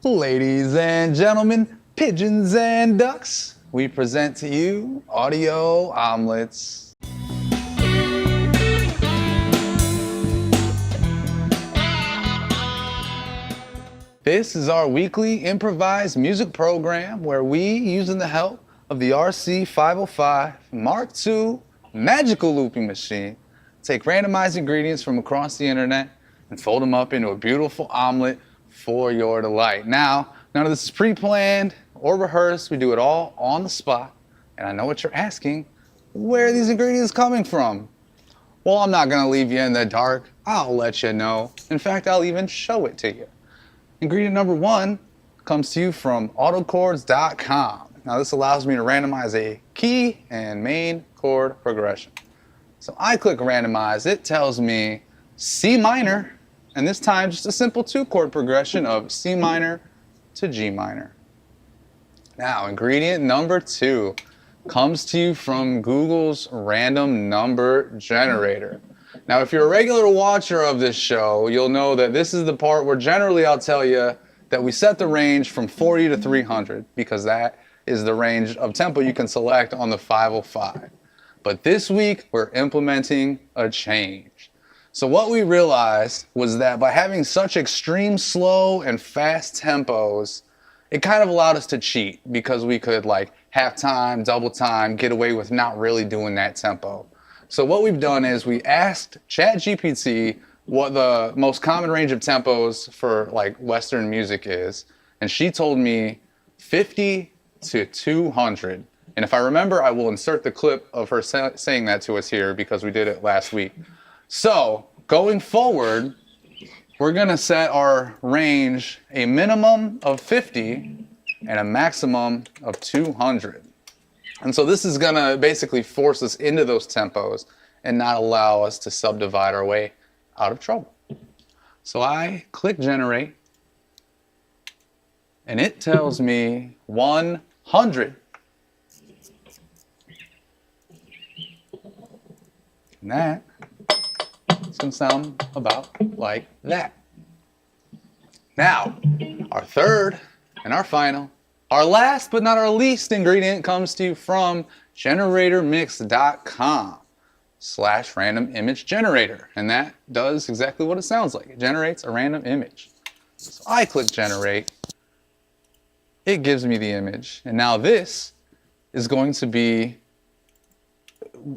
Ladies and gentlemen, pigeons and ducks, we present to you Audio Omelettes. This is our weekly improvised music program where we, using the help of the RC505 Mark II magical looping machine, take randomized ingredients from across the internet and fold them up into a beautiful omelet for your delight. Now, none of this is pre-planned or rehearsed. We do it all on the spot. And I know what you're asking, where are these ingredients coming from? Well, I'm not gonna leave you in the dark. I'll let you know. In fact, I'll even show it to you. Ingredient number one comes to you from autochords.com. Now, this allows me to randomize a key and main chord progression. So I click randomize, it tells me C minor, and this time just a simple 2-chord progression of C minor to G minor. Now, ingredient number 2 comes to you from Google's random number generator. Now, if you're a regular watcher of this show, you'll know that this is the part where generally I'll tell you that we set the range from 40 to 300 because that is the range of tempo you can select on the 505. But this week, we're implementing a change. So what we realized was that by having such extreme slow and fast tempos, it kind of allowed us to cheat because we could like half time, double time, get away with not really doing that tempo. So what we've done is we asked ChatGPT what the most common range of tempos for like Western music is, and she told me 50 to 200. And if I remember, I will insert the clip of her saying that to us here because we did it last week. So going forward, we're gonna set our range a minimum of 50 and a maximum of 200. And so this is gonna basically force us into those tempos and not allow us to subdivide our way out of trouble. So I click generate and it tells me 100. And that is going to sound about like that. Now, our third and our final, our last but not our least ingredient comes to you from generatormix.com/random image generator. And that does exactly what it sounds like. It generates a random image. So I click generate. It gives me the image. And now this is going to be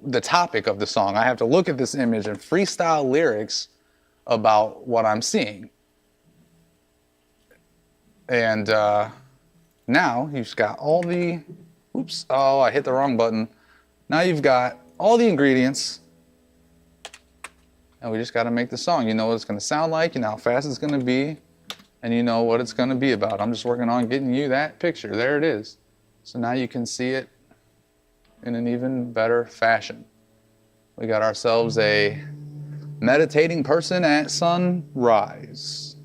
the topic of the song. I have to look at this image and freestyle lyrics about what I'm seeing. And now you've got all the, oops, oh, I hit the wrong button. Now you've got all the ingredients and we just got to make the song. You know what it's going to sound like, you know how fast it's going to be, and you know what it's going to be about. I'm just working on getting you that picture. There it is. So now you can see it in an even better fashion. We got ourselves a meditating person at sunrise.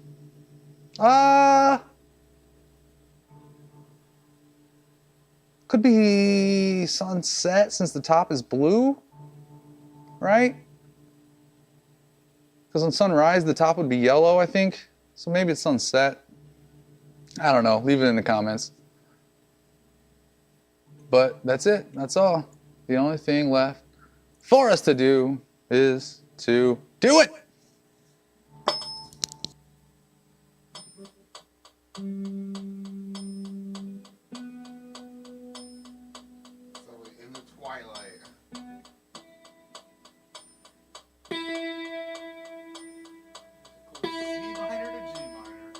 Could be sunset since the top is blue, right? Because on sunrise, the top would be yellow, I think. So maybe it's sunset. I don't know, leave it in the comments. But that's it, that's all. The only thing left for us to do is to do it! So in the twilight. C minor to G minor.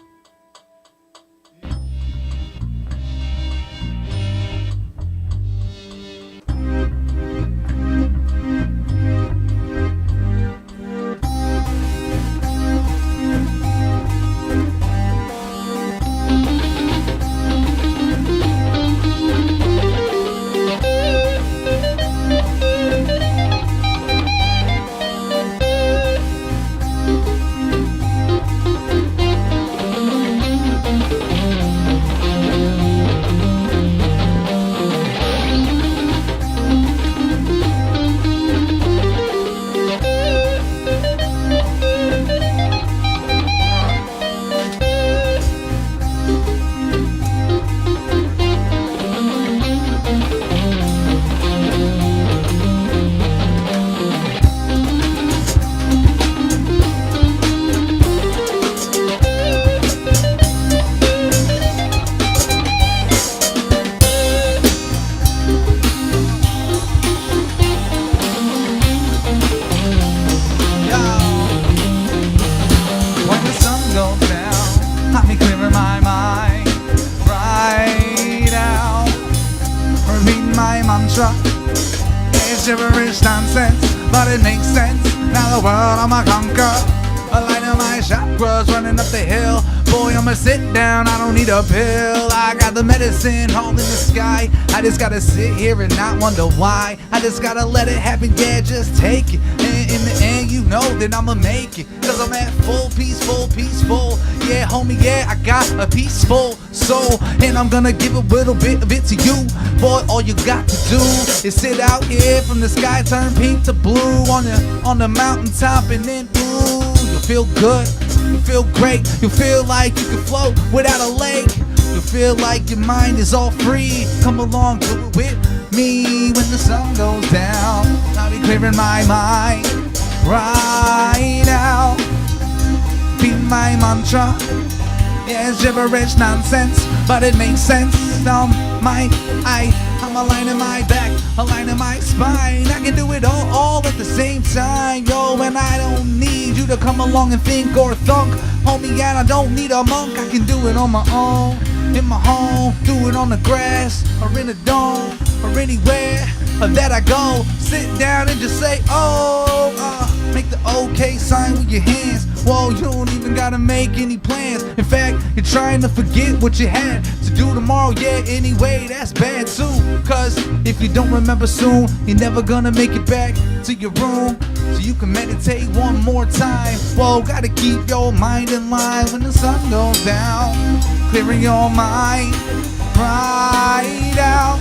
gibberish nonsense, but it makes sense. Now the world I'ma conquer. A light of my chakras running up the hill. Boy, I'ma sit down, I don't need a pill. I got the medicine all in the sky. I just gotta sit here and not wonder why. I just gotta let it happen, yeah, just take it. And in the end, you know that I'ma make it. Cause I'm at full, peaceful. Yeah, homie, yeah, I got a peaceful soul. And I'm gonna give a little bit of it to you. Boy, all you got to do is sit out here from the sky, turn pink to blue on the mountaintop, and then ooh, you'll feel good, you feel great, you feel like you can float without a leg. You feel like your mind is all free. Come along, do it with me. When the sun goes down, I'll be clearing my mind right now. Be my mantra. Yeah, it's gibberish nonsense, but it makes sense. I'm aligning my back, aligning my spine. I can do it all at the same time, yo. And I don't need you to come along and think or thunk, homie. And I don't need a monk. I can do it on my own, in my home. Do it on the grass or in a dome or anywhere that I go. Sit down and just say, make the OK sign with your hands. Whoa, you don't even gotta make any plans. In fact, you're trying to forget what you had to do tomorrow. Yeah, anyway, that's bad too. Cause if you don't remember soon, you're never gonna make it back to your room. So you can meditate one more time. Whoa, gotta keep your mind in line when the sun goes down. Clearing your mind right out.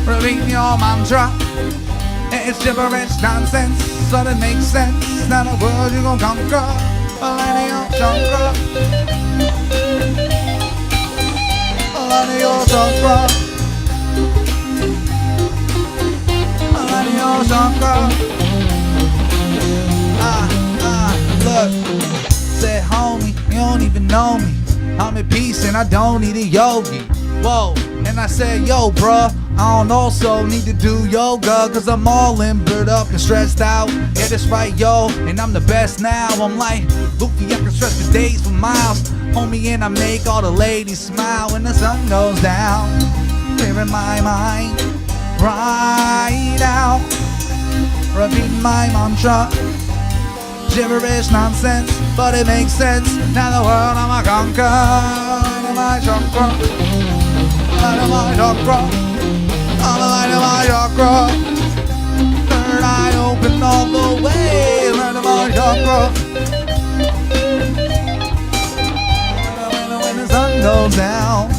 Repeat your mantra. It's gibberish nonsense, but it makes sense. Now the world you gon' conquer. Align your chakra. Align your chakra. Align your chakra. Look, said homie, you don't even know me. I'm at peace and I don't need a yogi. Whoa, and I said, yo, bruh, I don't also need to do yoga, cause I'm all limbered up and stressed out. Yeah, that's right, yo, and I'm the best now. I'm like Luffy, I can stretch for days, for miles, homie, and I make all the ladies smile when the sun goes down. Clearing my mind right out. Repeat my mantra. Gibberish nonsense, but it makes sense. Now the world I'ma conquer. Light of my chakra. Light of my chakra. I'm a light of my chakra. Third eye open all the way. Light of my chakra. When the sun goes down.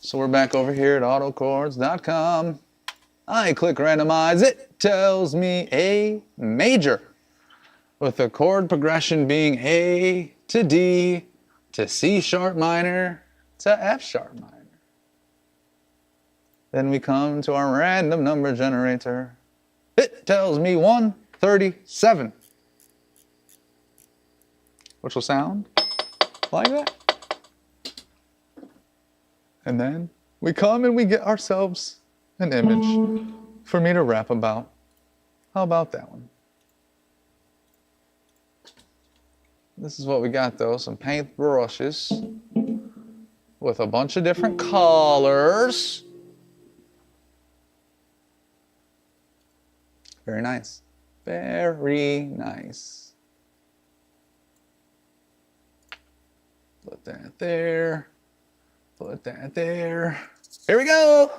So we're back over here at autochords.com. I click randomize. It tells me A major, with the chord progression being A to D to C sharp minor to F sharp minor. Then we come to our random number generator. It tells me 137, which will sound like that. And then we come and we get ourselves an image for me to rap about. How about that one? This is what we got though, some paint brushes with a bunch of different colors. Very nice. Very nice. Put that there. Put that there. Here we go.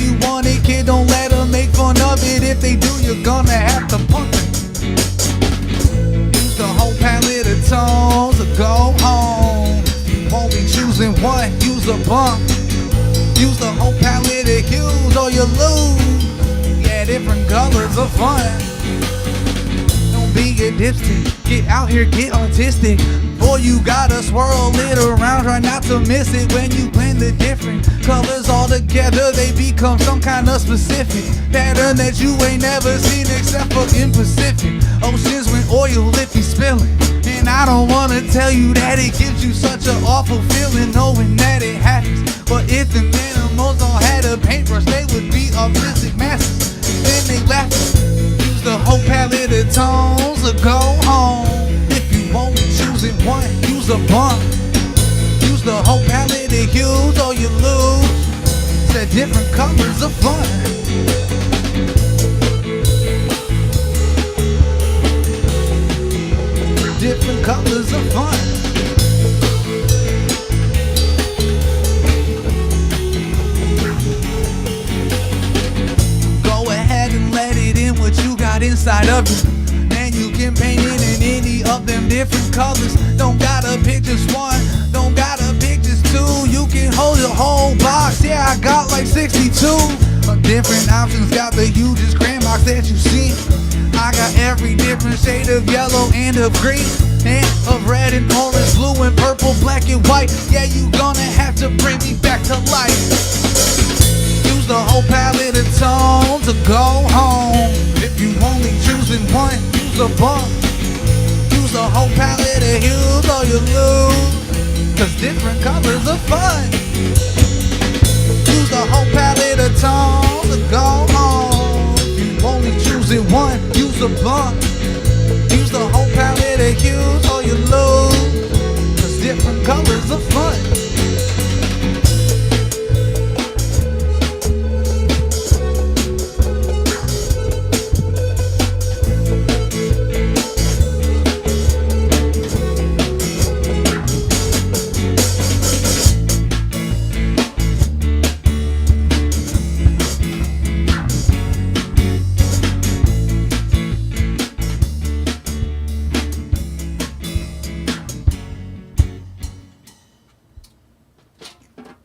you want it, kid, don't let them make fun of it. If they do, you're gonna have to pump it. Use the whole palette of tones or go home. You won't be choosing one, use a bump. Use the whole palette of hues or you lose. Yeah, different colors are fun. Don't be a dipstick, get out here, get artistic. Boy, you gotta swirl it around, try not to miss it. When you blend the different colors all together, they become some kind of specific pattern that you ain't never seen except for in Pacific Oceans when oil if you spilling. And I don't wanna tell you that it gives you such an awful feeling knowing that it happens. But if the animals all had a paintbrush, they would be autistic masses. Then they laugh. Use the whole palette of tones or go home. If you only choosing one, use a bump. Use the whole palette of hues or you lose. Said different colors are fun. Different colors of fun. Go ahead and let it in what you got inside of you. And you can paint it in any of them different colors. Don't gotta pick just one, don't gotta pick just two. You can hold the whole box, yeah, I got like 62 different options, got the hugest grand box that you've seen. I got every different shade of yellow and of green, and of red and orange, blue and purple, black and white. Yeah, you gonna have to bring me back to life. Use the whole palette of tones to go home. If you only choosing one, use a bump. Use the whole palette of hues or you lose. Cause different colors are fun. Use the whole palette of tones to go home. If you only choosing one, use a bump. Use the whole palette of hues or you lose. Cause different colors are fun.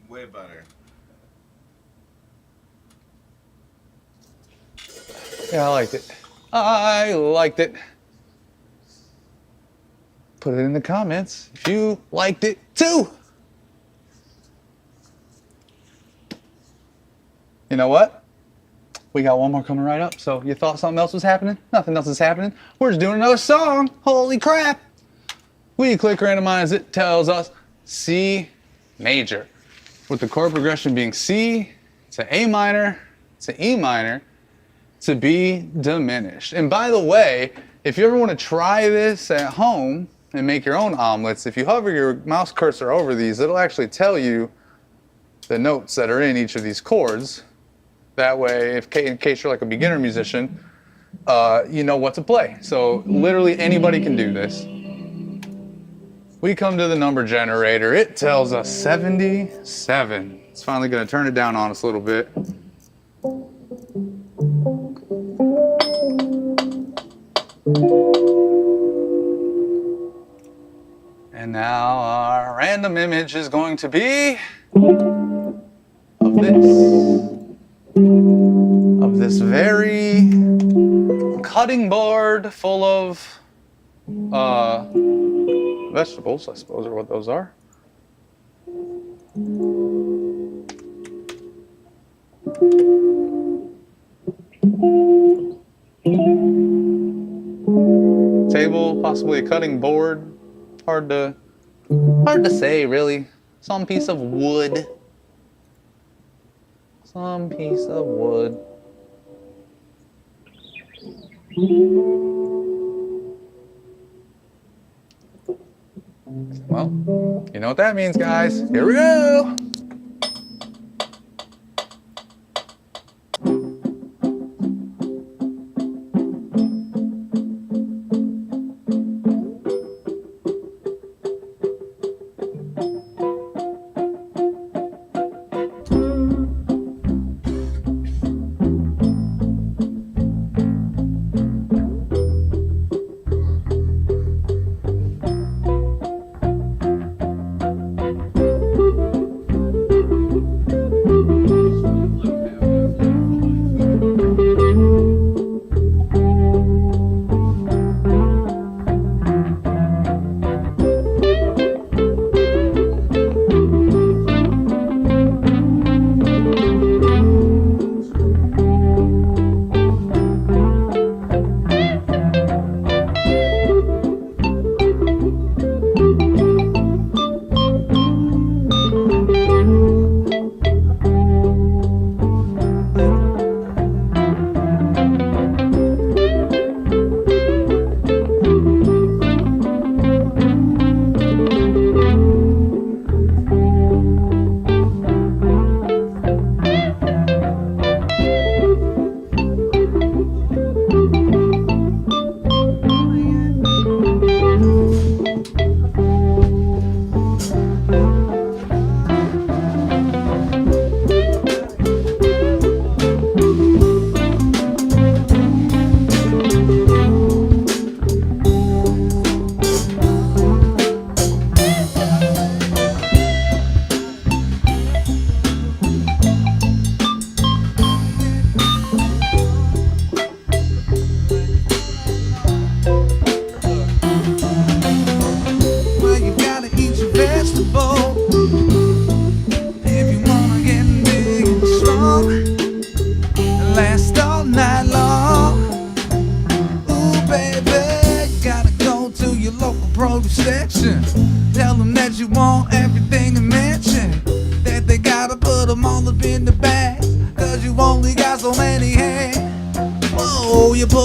Way better. Yeah, I liked it. I liked it. Put it in the comments if you liked it too. You know what? We got one more coming right up. So you thought something else was happening? Nothing else is happening. We're just doing another song. Holy crap. We click randomize, it tells us C major, with the chord progression being C to A minor to E minor to B diminished. And by the way, if you ever want to try this at home and make your own omelets, if you hover your mouse cursor over these, it'll actually tell you the notes that are in each of these chords. That way, in case you're like a beginner musician, you know what to play. So literally anybody can do this. We come to the number generator. It tells us 77. It's finally going to turn it down on us a little bit. And now our random image is going to be of this very cutting board full of vegetables, I suppose, are what those are. Table, possibly a cutting board. Hard to say, really. Some piece of wood. Some piece of wood. Well, you know what that means, guys. Here we go.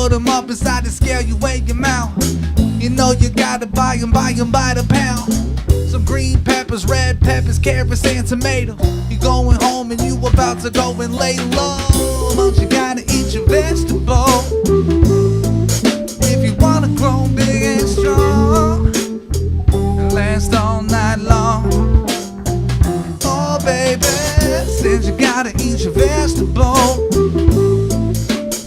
put them up inside the scale, you weigh them out. You know you gotta buy them by the pound. Some green peppers, red peppers, carrots, and tomatoes. You going home and you about to go and lay low, but you gotta eat your vegetables if you wanna grow big and strong and last all night long. Oh baby, since you gotta eat your vegetables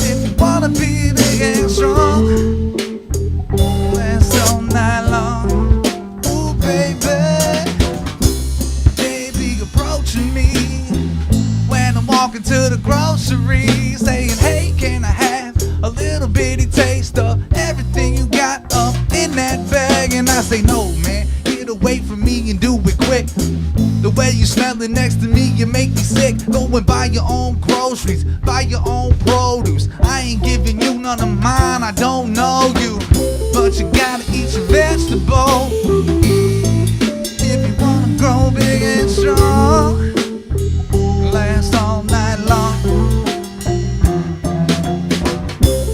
if you wanna be big and strong, last all night long. Ooh baby, they be approaching me when I'm walking to the grocery, saying, hey, can I have a little bitty taste of everything you got up in that bag? And I say, no man, get away from me and do it quick. The way you smelling next to me, you make me sick. Go and buy your own groceries, buy your own produce. I ain't giving you none of mine, I don't know you, but you gotta eat your vegetables if you wanna grow big and strong, last all night long.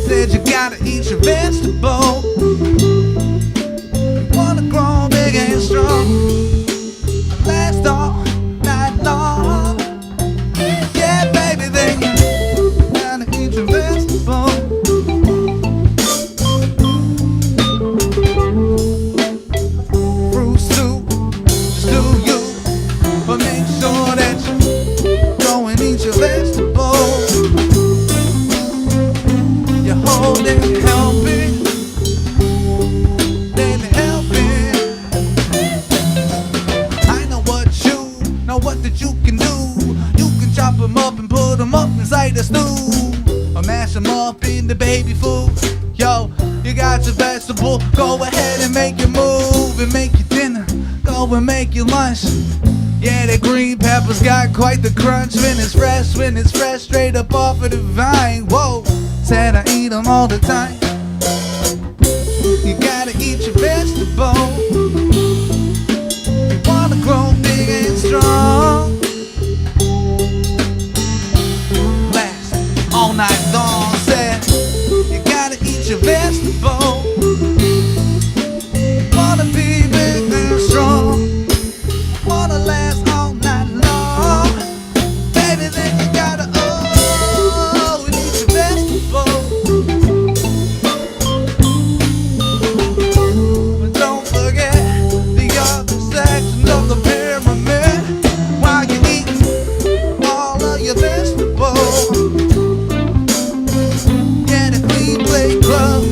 Said you gotta eat your vegetables if you wanna grow big and strong, last all night long. Yeah, baby, then you gotta eat your vegetables. Fruit soup, just do you, but make sure that you go and eat your vegetables. You're holding, helping, daily helping. I know what that you can do. You can chop them up and put them up inside the stew, or mash them up in the baby food. Yo, you got your vegetable, go ahead and make your move and make your dinner, go and make your lunch. Yeah, the green peppers got quite the crunch when it's fresh, straight up off of the vine. Whoa, said I eat them all the time. You gotta eat your vegetables if you wanna grow big and strong, last all night long. Said you gotta eat your vegetables if you wanna be big and strong, wanna last all night long. Baby, then you gotta eat your vegetables. But don't forget the other section of the pyramid while you're eating all of your vegetables. Yeah, the Clean Plate Club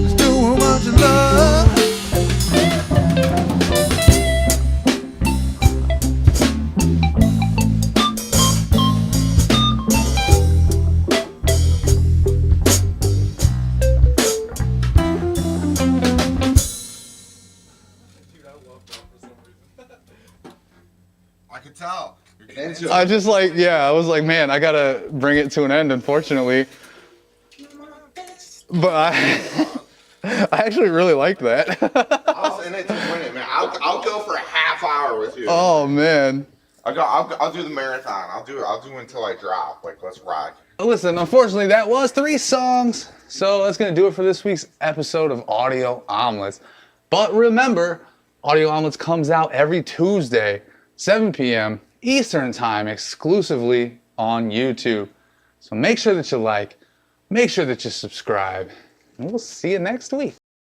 is doing what you love. I could tell. I just like, yeah, I was like, man, I gotta bring it to an end, unfortunately. But I actually really liked that. I was in it to win it, man. I'll go for a half hour with you. Oh man. I'll do the marathon. I'll do until I drop. Like, let's rock. Listen, unfortunately, that was 3 songs. So that's going to do it for this week's episode of Audio Omelettes. But remember, Audio Omelettes comes out every Tuesday, 7 p.m. Eastern Time, exclusively on YouTube. So make sure that you like, make sure that you subscribe, and we'll see you next week.